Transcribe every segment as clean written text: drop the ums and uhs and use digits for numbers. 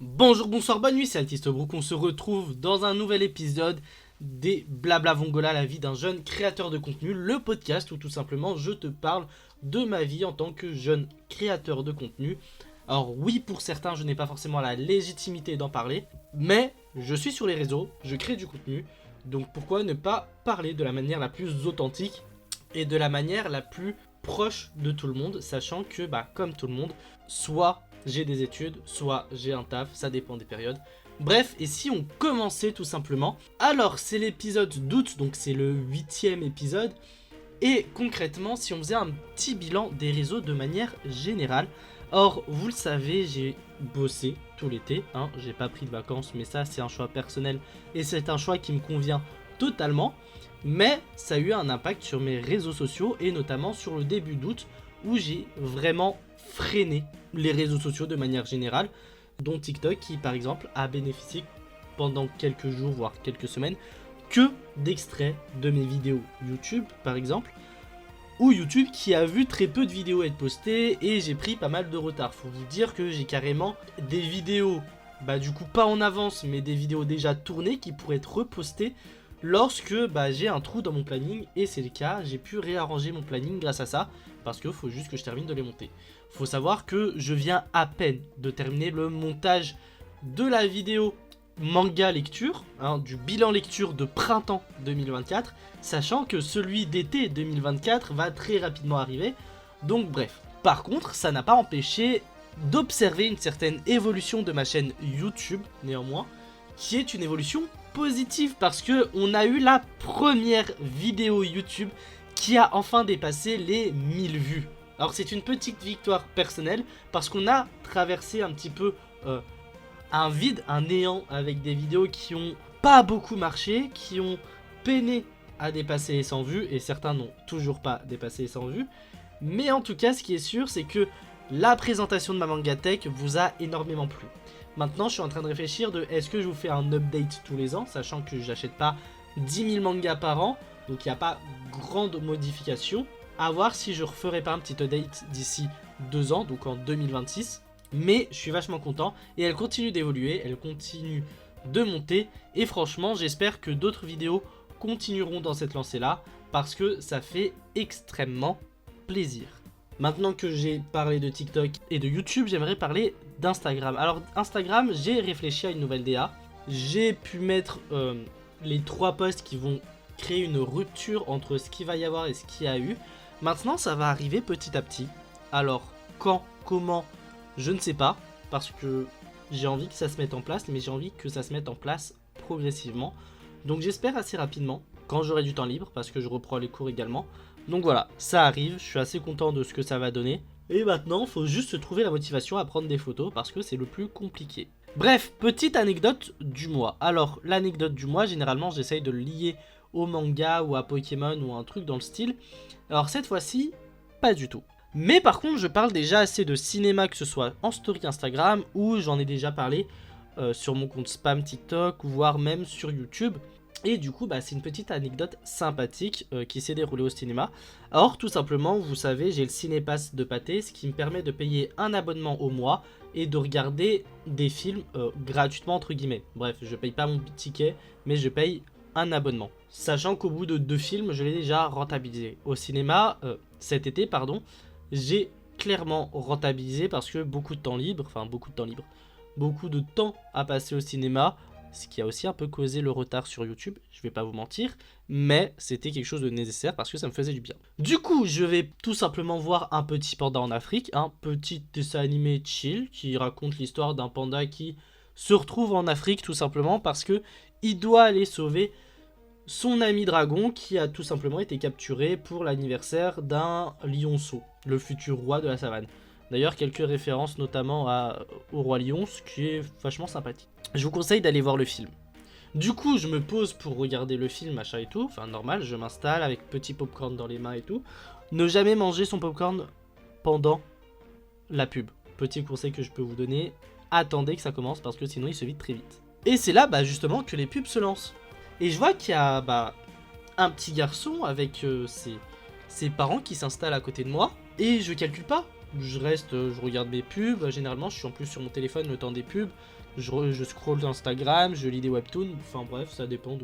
Bonjour, bonsoir, bonne nuit, c'est Altiste Brook. On se retrouve dans un nouvel épisode des Blabla Vongola, la vie d'un jeune créateur de contenu, le podcast où tout simplement je te parle de ma vie en tant que jeune créateur de contenu. Alors oui, pour certains, je n'ai pas forcément la légitimité d'en parler, mais je suis sur les réseaux, je crée du contenu, donc pourquoi ne pas parler de la manière la plus authentique et de la manière la plus proche de tout le monde, sachant que, comme tout le monde, soit j'ai des études, soit j'ai un taf, ça dépend des périodes. Bref, et si on commençait tout simplement. Alors, c'est l'épisode d'août, donc c'est le 8e épisode. Et concrètement, si on faisait un petit bilan des réseaux de manière générale. Or, vous le savez, j'ai bossé tout l'été, j'ai pas pris de vacances, mais ça c'est un choix personnel et c'est un choix qui me convient totalement. Mais ça a eu un impact sur mes réseaux sociaux et notamment sur le début d'août où j'ai vraiment freiné les réseaux sociaux de manière générale, dont TikTok qui par exemple a bénéficié pendant quelques jours voire quelques semaines que d'extraits de mes vidéos YouTube par exemple, ou YouTube qui a vu très peu de vidéos être postées et j'ai pris pas mal de retard. Faut vous dire que j'ai carrément des vidéos, du coup pas en avance mais des vidéos déjà tournées qui pourraient être repostées lorsque j'ai un trou dans mon planning, et c'est le cas. J'ai pu réarranger mon planning grâce à ça parce qu'il faut juste que je termine de les monter. Faut savoir que je viens à peine de terminer le montage de la vidéo manga lecture, du bilan lecture de printemps 2024, sachant que celui d'été 2024 va très rapidement arriver. Donc bref. Par contre, ça n'a pas empêché d'observer une certaine évolution de ma chaîne YouTube, néanmoins, qui est une évolution positive parce que on a eu la première vidéo YouTube qui a enfin dépassé les 1000 vues. Alors c'est une petite victoire personnelle parce qu'on a traversé un petit peu un vide, un néant avec des vidéos qui ont pas beaucoup marché, qui ont peiné à dépasser les 100 vues et certains n'ont toujours pas dépassé les 100 vues. Mais en tout cas, ce qui est sûr, c'est que la présentation de ma Mangatech vous a énormément plu. Maintenant, je suis en train de réfléchir de est-ce que je vous fais un update tous les ans, sachant que j'achète pas 10 000 mangas par an, donc il n'y a pas grande modification. À voir si je referai pas un petit update d'ici 2 ans, donc en 2026. Mais je suis vachement content et elle continue d'évoluer, elle continue de monter. Et franchement, j'espère que d'autres vidéos continueront dans cette lancée-là parce que ça fait extrêmement plaisir. Maintenant que j'ai parlé de TikTok et de YouTube, j'aimerais parler d'Instagram. Alors Instagram, j'ai réfléchi à une nouvelle DA. J'ai pu mettre les 3 posts qui vont créer une rupture entre ce qu'il va y avoir et ce qu'il y a eu. Maintenant, ça va arriver petit à petit. Alors, quand, comment, je ne sais pas. Parce que j'ai envie que ça se mette en place, mais j'ai envie que ça se mette en place progressivement. Donc j'espère assez rapidement, quand j'aurai du temps libre, parce que je reprends les cours également. Donc voilà, ça arrive, je suis assez content de ce que ça va donner. Et maintenant, il faut juste se trouver la motivation à prendre des photos parce que c'est le plus compliqué. Bref, petite anecdote du mois. Alors, l'anecdote du mois, généralement, j'essaye de le lier au manga ou à Pokémon ou à un truc dans le style. Alors cette fois-ci, pas du tout. Mais par contre, je parle déjà assez de cinéma, que ce soit en story Instagram ou j'en ai déjà parlé sur mon compte spam TikTok, voire même sur YouTube. Et du coup, c'est une petite anecdote sympathique qui s'est déroulée au cinéma. Alors, tout simplement, vous savez, j'ai le Cinépass de Pathé, ce qui me permet de payer un abonnement au mois et de regarder des films gratuitement, entre guillemets. Bref, je paye pas mon ticket, mais je paye un abonnement. Sachant qu'au bout de 2 films, je l'ai déjà rentabilisé. Au cinéma, cet été, pardon, j'ai clairement rentabilisé parce que beaucoup de temps à passer au cinéma, ce qui a aussi un peu causé le retard sur YouTube, je vais pas vous mentir, mais c'était quelque chose de nécessaire parce que ça me faisait du bien. Du coup, je vais tout simplement voir un petit panda en Afrique, un petit dessin animé chill qui raconte l'histoire d'un panda qui se retrouve en Afrique tout simplement parce que il doit aller sauver son ami dragon qui a tout simplement été capturé pour l'anniversaire d'un lionceau, le futur roi de la savane. D'ailleurs, quelques références notamment au roi lion, ce qui est vachement sympathique. Je vous conseille d'aller voir le film. Du coup, je me pose pour regarder le film, machin et tout. Enfin, normal, je m'installe avec petit popcorn dans les mains et tout. Ne jamais manger son popcorn pendant la pub. Petit conseil que je peux vous donner, attendez que ça commence parce que sinon il se vide très vite. Et c'est là, justement, que les pubs se lancent. Et je vois qu'il y a un petit garçon avec ses parents qui s'installent à côté de moi. Et je calcule pas. Je reste, je regarde mes pubs. Généralement, je suis en plus sur mon téléphone le temps des pubs. Je scroll Instagram, je lis des webtoons, enfin bref, ça dépend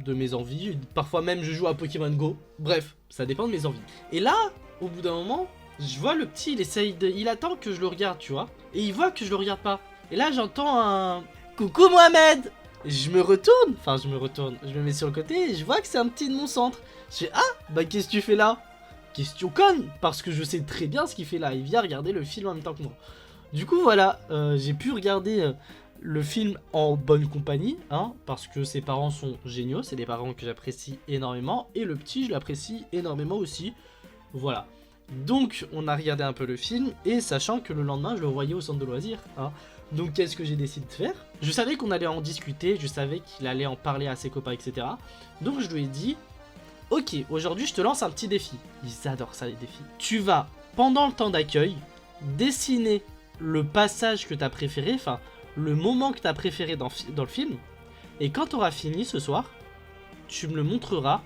de mes envies. Parfois même je joue à Pokémon Go. Bref, ça dépend de mes envies. Et là, au bout d'un moment, je vois le petit, il attend que je le regarde, tu vois. Et il voit que je le regarde pas. Et là, j'entends un coucou Mohamed. Je me retourne, je me mets sur le côté et je vois que c'est un petit de mon centre. Je fais bah qu'est-ce que tu fais là? Question conne, parce que je sais très bien ce qu'il fait là. Il vient regarder le film en même temps que moi. Du coup voilà, j'ai pu regarder le film en bonne compagnie, hein, parce que ses parents sont géniaux, c'est des parents que j'apprécie énormément, et le petit je l'apprécie énormément aussi, voilà. Donc on a regardé un peu le film, et sachant que le lendemain je le voyais au centre de loisirs, hein. Donc qu'est-ce que j'ai décidé de faire? Je savais qu'on allait en discuter, je savais qu'il allait en parler à ses copains, etc. Donc je lui ai dit, ok, aujourd'hui je te lance un petit défi. Ils adorent ça les défis. Tu vas, pendant le temps d'accueil, dessiner le passage que t'as préféré, enfin le moment que t'as préféré dans le film, et quand t'auras fini ce soir, tu me le montreras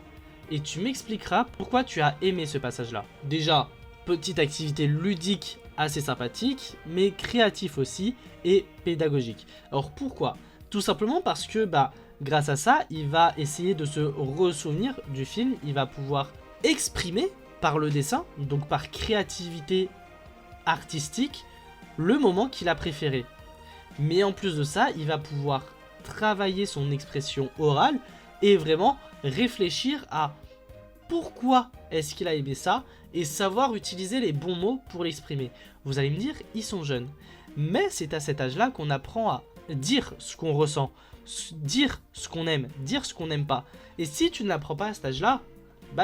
et tu m'expliqueras pourquoi tu as aimé ce passage-là. Déjà, petite activité ludique assez sympathique, mais créatif aussi et pédagogique. Alors pourquoi? Tout simplement parce que grâce à ça, il va essayer de se ressouvenir du film, il va pouvoir exprimer par le dessin, donc par créativité artistique, le moment qu'il a préféré. Mais en plus de ça, il va pouvoir travailler son expression orale et vraiment réfléchir à pourquoi est-ce qu'il a aimé ça et savoir utiliser les bons mots pour l'exprimer. Vous allez me dire, ils sont jeunes. Mais c'est à cet âge-là qu'on apprend à dire ce qu'on ressent, dire ce qu'on aime, dire ce qu'on n'aime pas. Et si tu ne l'apprends pas à cet âge-là,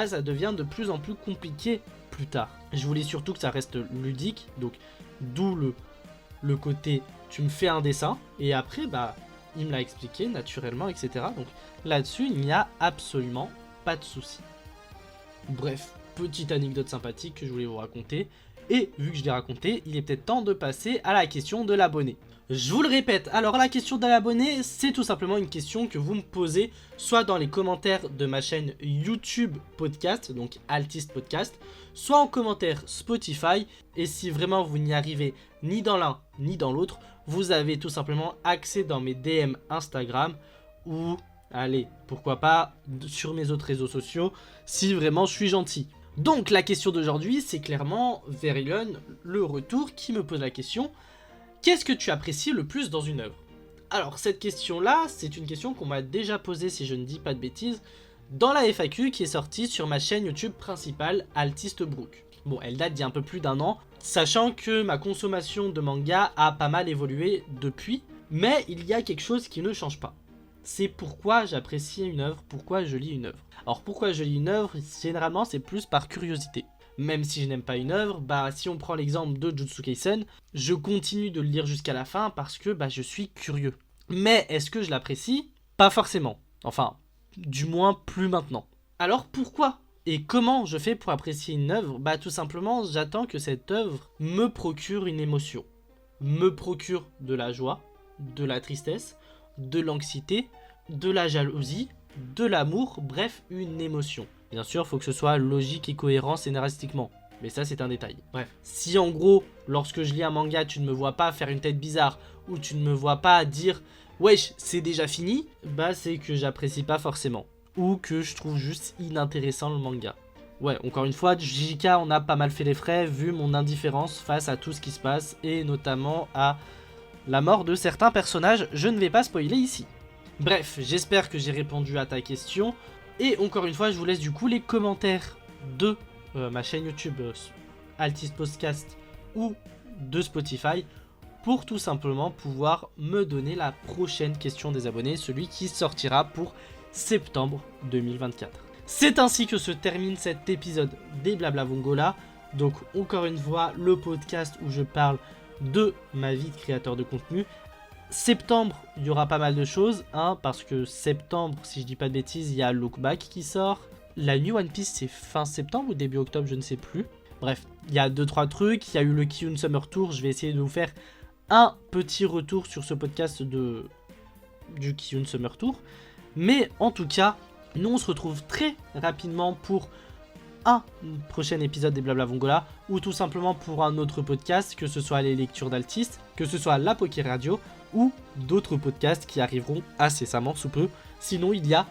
ça devient de plus en plus compliqué plus tard. Je voulais surtout que ça reste ludique, donc d'où le côté tu me fais un dessin et après il me l'a expliqué naturellement, etc. Donc là-dessus il n'y a absolument pas de souci. Bref, petite anecdote sympathique que je voulais vous raconter. Et vu que je l'ai raconté, il est peut-être temps de passer à la question de l'abonné. Je vous le répète, alors la question de l'abonné, c'est tout simplement une question que vous me posez soit dans les commentaires de ma chaîne YouTube Podcast, donc Altiste Podcast, soit en commentaire Spotify. Et si vraiment vous n'y arrivez ni dans l'un ni dans l'autre, vous avez tout simplement accès dans mes DM Instagram ou, allez, pourquoi pas sur mes autres réseaux sociaux si vraiment je suis gentil. Donc la question d'aujourd'hui, c'est clairement Verilon, le retour, qui me pose la question: qu'est-ce que tu apprécies le plus dans une œuvre? Alors cette question-là, c'est une question qu'on m'a déjà posée, si je ne dis pas de bêtises, dans la FAQ qui est sortie sur ma chaîne YouTube principale, Altiste Brook. Bon, elle date d'il y a un peu plus d'un an, sachant que ma consommation de manga a pas mal évolué depuis, mais il y a quelque chose qui ne change pas. C'est pourquoi j'apprécie une œuvre, pourquoi je lis une œuvre. Alors pourquoi je lis une œuvre, généralement c'est plus par curiosité. Même si je n'aime pas une œuvre, si on prend l'exemple de Jujutsu Kaisen, je continue de le lire jusqu'à la fin parce que je suis curieux. Mais est-ce que je l'apprécie? Pas forcément. Enfin, du moins plus maintenant. Alors pourquoi et comment je fais pour apprécier une œuvre? Tout simplement, j'attends que cette œuvre me procure une émotion. Me procure de la joie, de la tristesse, de l'anxiété, de la jalousie, de l'amour, bref, une émotion. Bien sûr, il faut que ce soit logique et cohérent scénaristiquement. Mais ça, c'est un détail. Bref, si en gros, lorsque je lis un manga, tu ne me vois pas faire une tête bizarre, ou tu ne me vois pas dire « Wesh, c'est déjà fini », c'est que j'apprécie pas forcément. Ou que je trouve juste inintéressant le manga. Ouais, encore une fois, JK, on a pas mal fait les frais, vu mon indifférence face à tout ce qui se passe, et notamment à la mort de certains personnages, je ne vais pas spoiler ici. Bref, j'espère que j'ai répondu à ta question. Et encore une fois, je vous laisse du coup les commentaires de ma chaîne YouTube Altiste Podcast ou de Spotify pour tout simplement pouvoir me donner la prochaine question des abonnés, celui qui sortira pour septembre 2024. C'est ainsi que se termine cet épisode des Blabla Vongola. Donc encore une fois, le podcast où je parle de ma vie de créateur de contenu. Septembre, il y aura pas mal de choses, parce que septembre, si je dis pas de bêtises, il y a Look Back qui sort. La New One Piece, c'est fin septembre ou début octobre, je ne sais plus. Bref, il y a 2-3 trucs, il y a eu le Kiyun Summer Tour, je vais essayer de vous faire un petit retour sur ce podcast du Kiyun Summer Tour. Mais en tout cas, nous on se retrouve très rapidement pour un prochain épisode des Blabla Vongola ou tout simplement pour un autre podcast, que ce soit les lectures d'Altiste, que ce soit la Poké Radio ou d'autres podcasts qui arriveront incessamment sous peu. Sinon, il y a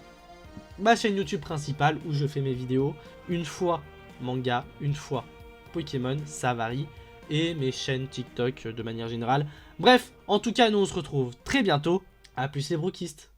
ma chaîne YouTube principale où je fais mes vidéos, une fois manga, une fois Pokémon, ça varie, et mes chaînes TikTok de manière générale. Bref, en tout cas, nous on se retrouve très bientôt. A plus les brokistes.